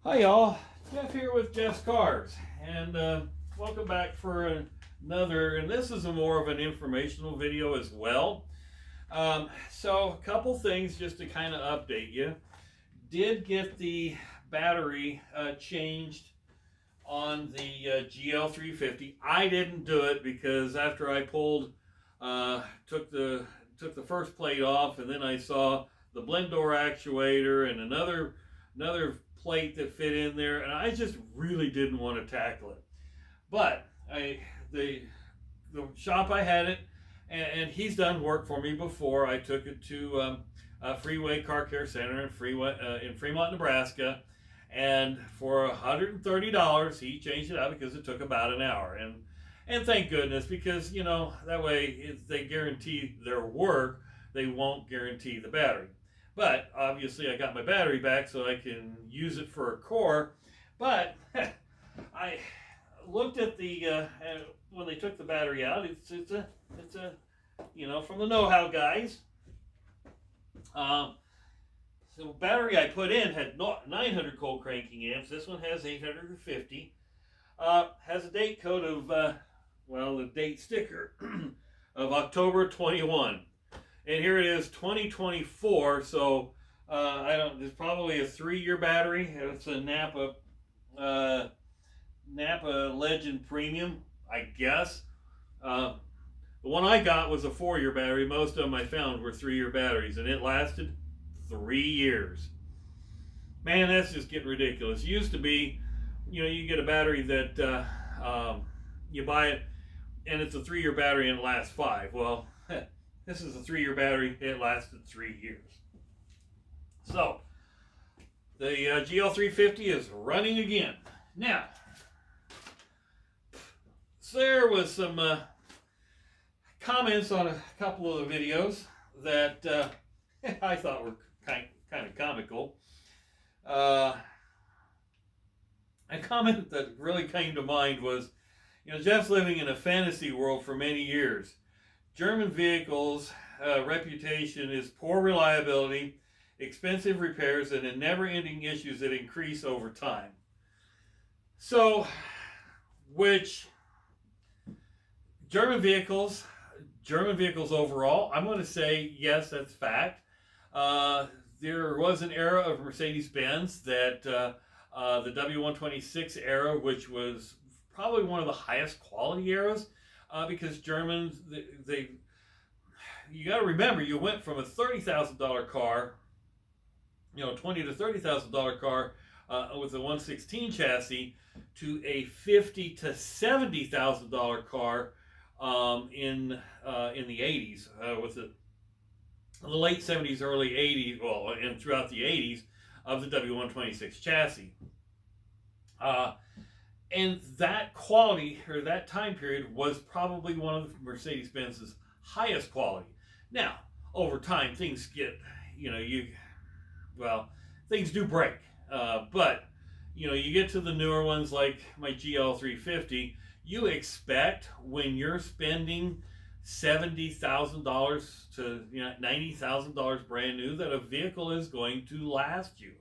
Hi y'all, Jeff here with Jeff's Cars, and welcome back for another, and this is a more of an informational video as well. So a couple things just to kind of update you. Did get the battery changed on the GL350. I didn't do it because after I pulled, took the first plate off, and then I saw the blend door actuator and another plate that fit in there, and I just really didn't want to tackle it. But the shop I had it, and he's done work for me before. I took it to Freeway Car Care Center in Fremont, Nebraska, and for $130 he changed it out because it took about an hour. And thank goodness, because that way if they guarantee their work, they won't guarantee the battery. But obviously I got my battery back so I can use it for a core. But I looked at the when they took the battery out. It's a from the know-how guys. So battery I put in had 900 cold cranking amps. This one has 850. Has a date code of the date sticker of October 21. And here it is, 2024. So I don't. It's probably a 3-year battery. It's a Napa Legend Premium, I guess. The one I got was a 4-year battery. Most of them I found were 3-year batteries, and it lasted 3 years. Man, that's just getting ridiculous. It used to be, you get a battery that you buy it, and it's a 3-year battery and it lasts 5. Well, this is a 3-year battery. It lasted 3 years. So the GL350 is running again. Now, so there was some comments on a couple of the videos that I thought were kind of comical. A comment that really came to mind was, Jeff's living in a fantasy world for many years. German vehicles' reputation is poor reliability, expensive repairs, and in never-ending issues that increase over time. So, which German vehicles overall, I'm going to say yes, that's fact. There was an era of Mercedes-Benz that the W126 era, which was probably one of the highest quality eras, because Germans, you got to remember, you went from a $30,000 car, $20,000 to $30,000 car with a 116 chassis, to a $50,000 to $70,000 car in the 80s, with the late 70s, early 80s, and throughout the 80s of the W126 chassis. And that quality, or that time period, was probably one of Mercedes-Benz's highest quality. Now, over time, things get, things do break. But, you get to the newer ones like my GL350, you expect when you're spending $70,000 to $90,000 brand new that a vehicle is going to last you.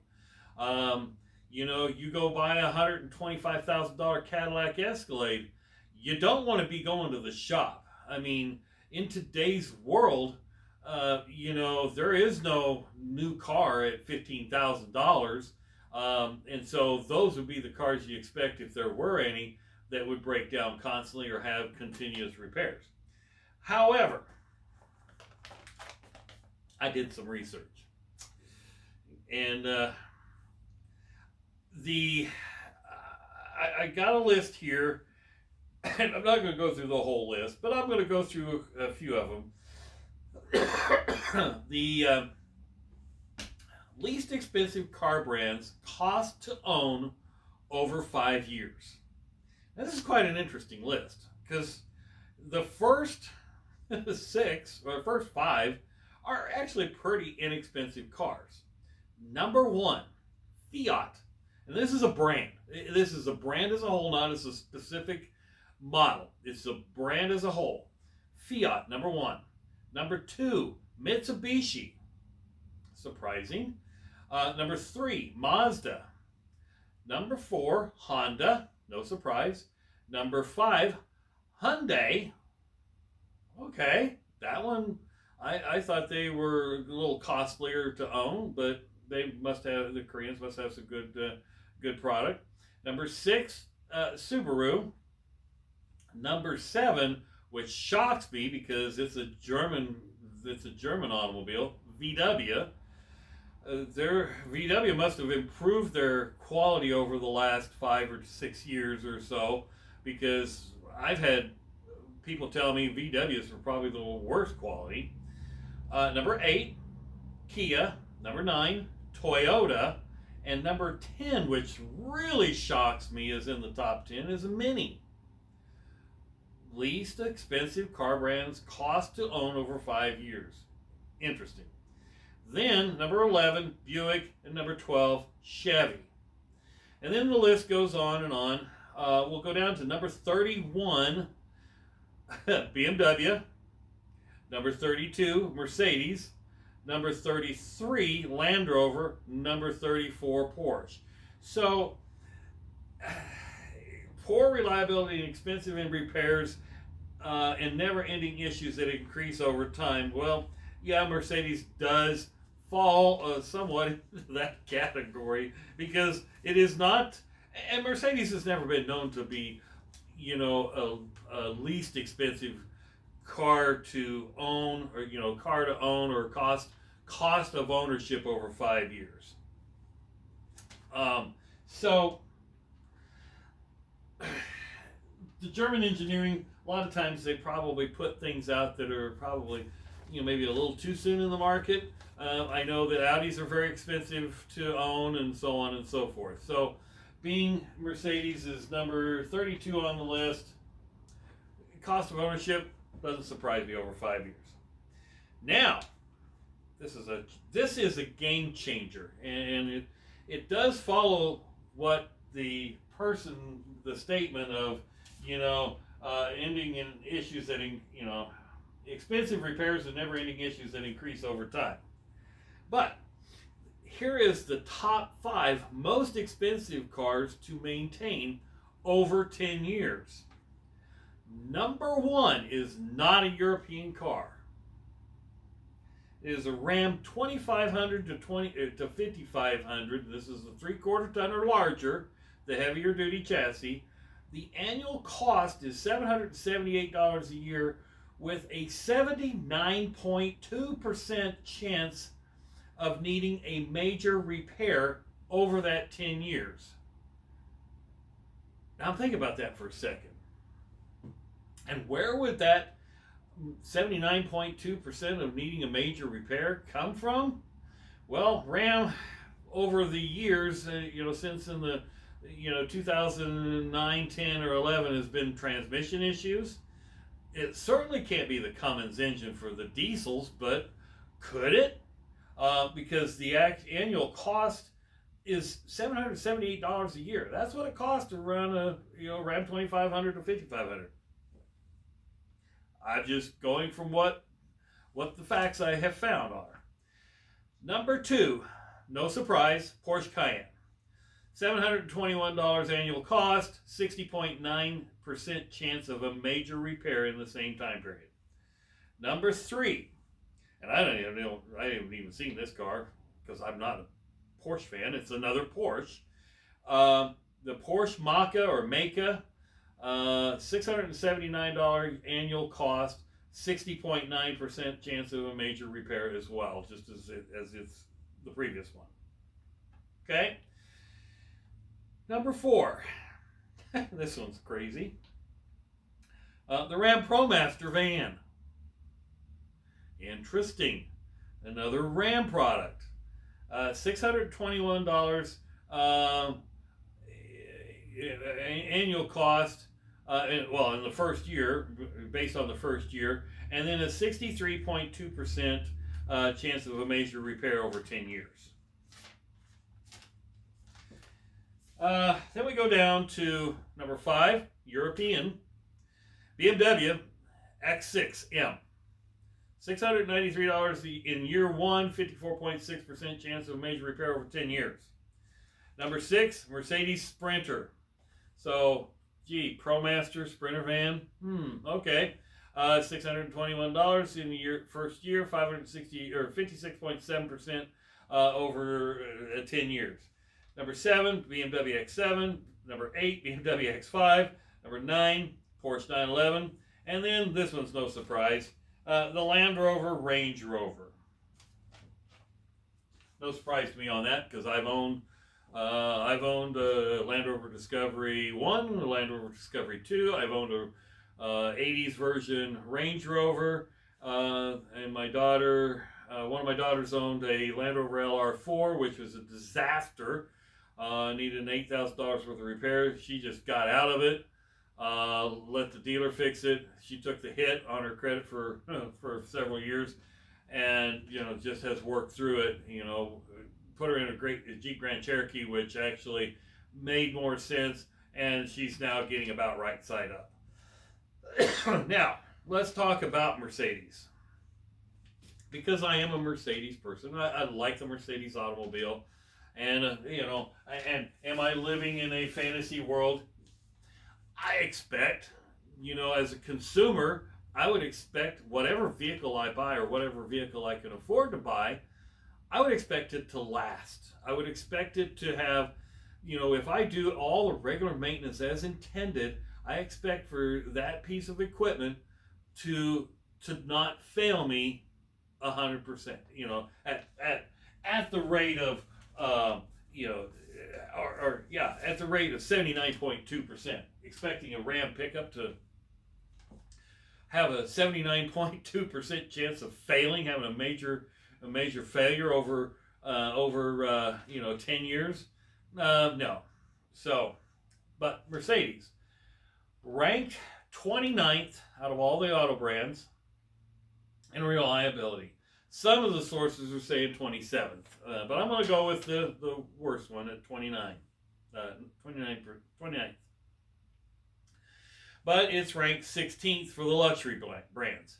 You go buy a $125,000 Cadillac Escalade, you don't want to be going to the shop. I mean, in today's world, there is no new car at $15,000. And so those would be the cars you expect, if there were any, that would break down constantly or have continuous repairs. However, I did some research, and I got a list here, and I'm not going to go through the whole list, but I'm going to go through a few of them. The least expensive car brands cost to own over 5 years. Now, this is quite an interesting list, because the first 6 or first 5 are actually pretty inexpensive cars. Number 1, Fiat. And this is a brand. This is a brand as a whole, not as a specific model. It's a brand as a whole. Fiat, number 1. Number 2, Mitsubishi. Surprising. Number 3, Mazda. Number 4, Honda. No surprise. Number 5, Hyundai. Okay, that one, I thought they were a little costlier to own, but they must have, the Koreans must have some good product. Number 6, Subaru. Number 7, which shocks me because it's a German automobile, VW. Their VW must have improved their quality over the last 5 or 6 years or so, because I've had people tell me VWs are probably the worst quality. Number 8, Kia. Number 9, Toyota. And number 10, which really shocks me, is in the top 10, is a Mini. Least expensive car brands cost to own over 5 years. Interesting. Then number 11, Buick, and number 12, Chevy. And then the list goes on and on. We'll go down to number 31, BMW. Number 32, Mercedes. Number 33, Land Rover. Number 34, Porsche. So, poor reliability and expensive in repairs and never-ending issues that increase over time. Well, yeah, Mercedes does fall somewhat into that category, because it is not, and Mercedes has never been known to be, a least expensive car to own, or car to own, or cost of ownership over 5 years. So the German engineering, a lot of times they probably put things out that are probably, maybe a little too soon in the market. I know that Audis are very expensive to own, and so on and so forth. So, being Mercedes is number 32 on the list, cost of ownership doesn't surprise me over 5 years. Now, this is a game changer, and it does follow what the statement of, ending in issues that, expensive repairs and never-ending issues that increase over time. But here is the top 5 most expensive cars to maintain over 10 years. Number 1 is not a European car. It is a Ram 2500 to 5500. This is the 3/4 ton or larger, the heavier duty chassis. The annual cost is $778 a year, with a 79.2% chance of needing a major repair over that 10 years. Now think about that for a second. And where would that 79.2% of needing a major repair come from? Well, Ram, over the years, since in the 2009, 10, or 11, has been transmission issues. It certainly can't be the Cummins engine for the diesels, but could it? Because the annual cost is $778 a year. That's what it costs to run a Ram 2500 or 5500. I'm just going from what the facts I have found are. Number 2, no surprise, Porsche Cayenne. $721 annual cost, 60.9% chance of a major repair in the same time period. Number 3, and I haven't even seen this car because I'm not a Porsche fan. It's another Porsche. The Porsche Maca or Maca, $679 annual cost, 60.9% chance of a major repair as well, just as it's the previous one. Okay. Number 4, this one's crazy. The Ram ProMaster van. Interesting. Another Ram product. $621 annual cost, in the first year, based on the first year, and then a 63.2% chance of a major repair over 10 years. Then we go down to number 5, European, BMW X6M. $693 in year 1, 54.6% chance of a major repair over 10 years. Number 6, Mercedes Sprinter. So, gee, ProMaster Sprinter van. Okay. $621 in the first year, 560 or 56.7% over 10 years. Number 7, BMW X7. Number 8, BMW X5. Number 9, Porsche 911. And then this one's no surprise, the Land Rover Range Rover. No surprise to me on that because I've owned a Land Rover Discovery 1, a Land Rover Discovery 2. I've owned a 80s version Range Rover, and my daughter, one of my daughters owned a Land Rover LR4, which was a disaster. Needed an $8,000 worth of repair. She just got out of it. Let the dealer fix it. She took the hit on her credit for several years, and just has worked through it. Put her in a great Jeep Grand Cherokee, which actually made more sense, and she's now getting about right side up. Now, let's talk about Mercedes. Because I am a Mercedes person, I like the Mercedes automobile, and and am I living in a fantasy world? I expect, as a consumer, I would expect whatever vehicle I buy or whatever vehicle I can afford to buy, I would expect it to last. I would expect it to have, if I do all the regular maintenance as intended, I expect for that piece of equipment to not fail me 100%. At the rate of at the rate of 79.2%. Expecting a Ram pickup to have a 79.2% chance of failing, having a major failure over 10 years. No. So, but Mercedes ranked 29th out of all the auto brands in reliability. Some of the sources are saying 27th, but I'm going to go with the worst one at 29th. But it's ranked 16th for the luxury brands.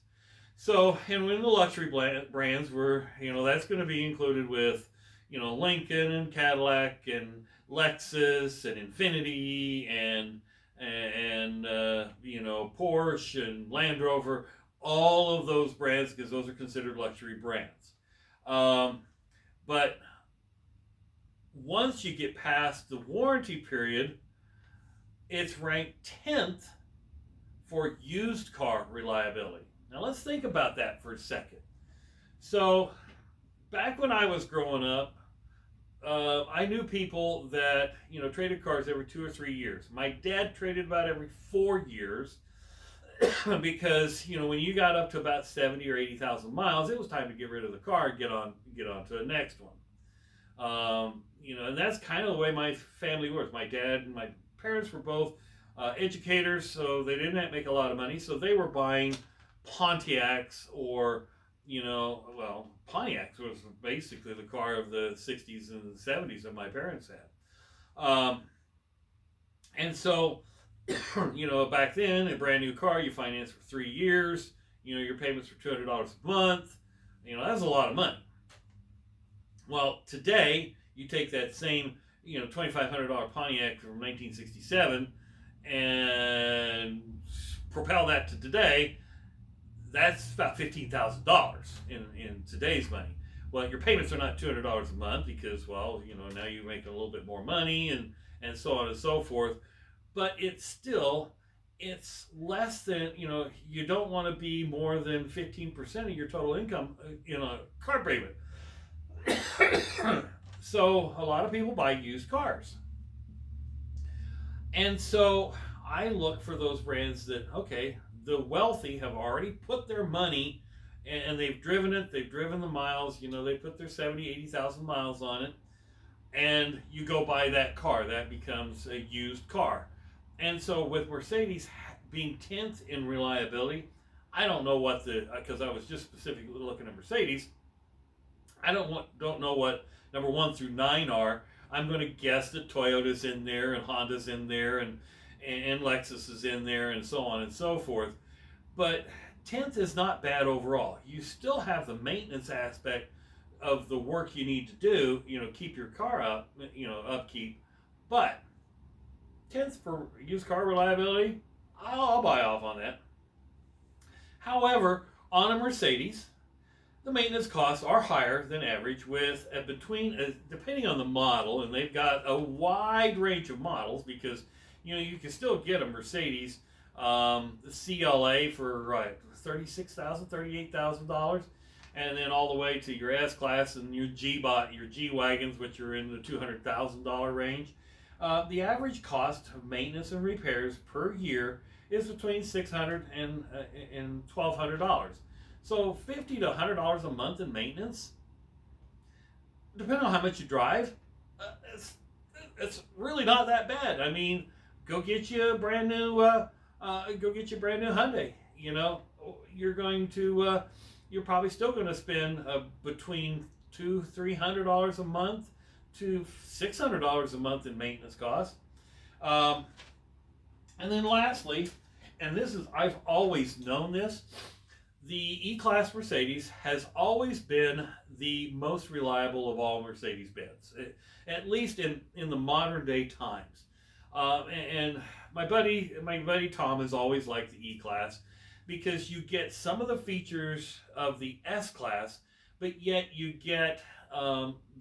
So, and when the luxury brands were, that's going to be included with, Lincoln and Cadillac and Lexus and Infiniti and Porsche and Land Rover, all of those brands, because those are considered luxury brands. But once you get past the warranty period, it's ranked 10th for used car reliability. Now let's think about that for a second. So back when I was growing up, I knew people that traded cars every 2 or 3 years. My dad traded about every 4 years because when you got up to about 70 or 80,000 miles, it was time to get rid of the car and get on to the next one. And that's kind of the way my family works. My dad and my parents were both educators, so they didn't make a lot of money, so they were buying Pontiacs or Pontiacs was basically the car of the 60s and the 70s that my parents had. And so, back then, a brand new car, you finance for 3 years, your payments were $200 a month, that's a lot of money. Well, today, you take that same, $2,500 Pontiac from 1967 and propel that to today, that's about $15,000 in today's money. Well, your payments are not $200 a month because, now you make a little bit more money and so on and so forth. But it's less than, you don't want to be more than 15% of your total income in a car payment. So a lot of people buy used cars. And so I look for those brands that, okay, the wealthy have already put their money and they've driven it, they've driven the miles, they put their 70, 80,000 miles on it, and you go buy that car. That becomes a used car. And so with Mercedes being 10th in reliability, I don't know what because I was just specifically looking at Mercedes, I don't know what number 1 through 9 are. I'm going to guess that Toyota's in there and Honda's in there and Lexus is in there and so on and so forth. But 10th is not bad overall. You still have the maintenance aspect of the work you need to do, keep your car up, upkeep. But tenth for used car reliability, I'll buy off on that. However, on a Mercedes, the maintenance costs are higher than average, with depending on the model, and they've got a wide range of models, because you can still get a Mercedes CLA for $36,000, $38,000, and then all the way to your S Class and your G wagons, which are in the $200,000 range. The average cost of maintenance and repairs per year is between $600 and $1,200. So $50 to $100 a month in maintenance, depending on how much you drive, it's really not that bad. I mean, go get you a brand new Hyundai. You're probably still going to spend between $200-300 a month to $600 a month in maintenance costs. And then lastly, and I've always known this, the E-Class Mercedes has always been the most reliable of all Mercedes-Benz, at least in the modern day times. And my buddy Tom has always liked the E-Class, because you get some of the features of the S-Class, but yet you get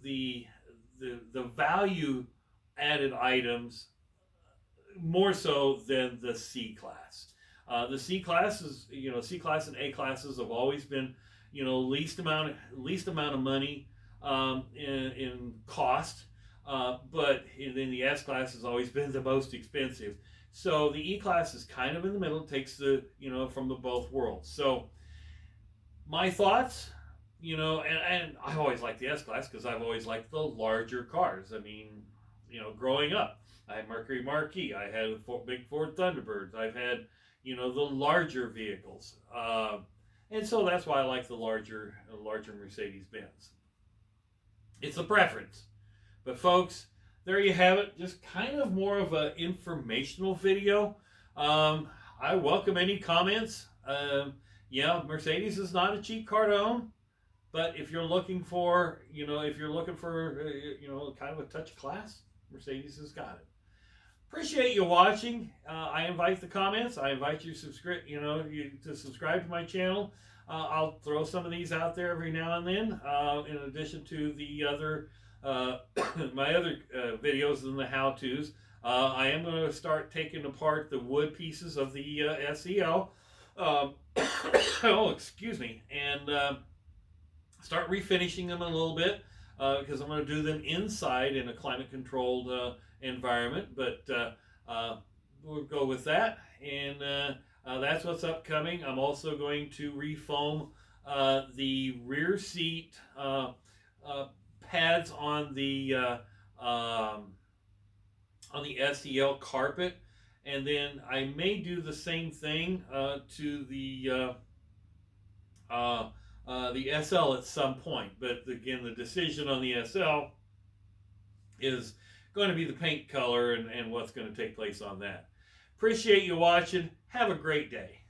the value added items more so than the C-Class. The C-Class C-Class and A-Classes have always been, least amount of money in cost, but then the S-Class has always been the most expensive. So the E-Class is kind of in the middle, takes from the both worlds. So my thoughts, and I always liked the S-Class because I've always liked the larger cars. I mean, growing up, I had Mercury Marquis, I had big Ford Thunderbirds, I've had, the larger vehicles. And so that's why I like the larger Mercedes-Benz. It's a preference. But folks, there you have it. Just kind of more of an informational video. I welcome any comments. Mercedes is not a cheap car to own, but if you're looking for, kind of a touch of class, Mercedes has got it. Appreciate you watching. I invite the comments. I invite you to subscribe to my channel. I'll throw some of these out there every now and then, in addition to the other my other videos and the how-tos. I am going to start taking apart the wood pieces of the SEL. Excuse me, and start refinishing them a little bit, because I'm going to do them inside in a climate-controlled environment. But we'll go with that, and that's what's upcoming. I'm also going to refoam the rear seat pads on the SEL carpet, and then I may do the same thing to the SL at some point. But again, the decision on the SL is going to be the paint color and what's going to take place on that. Appreciate you watching. Have a great day.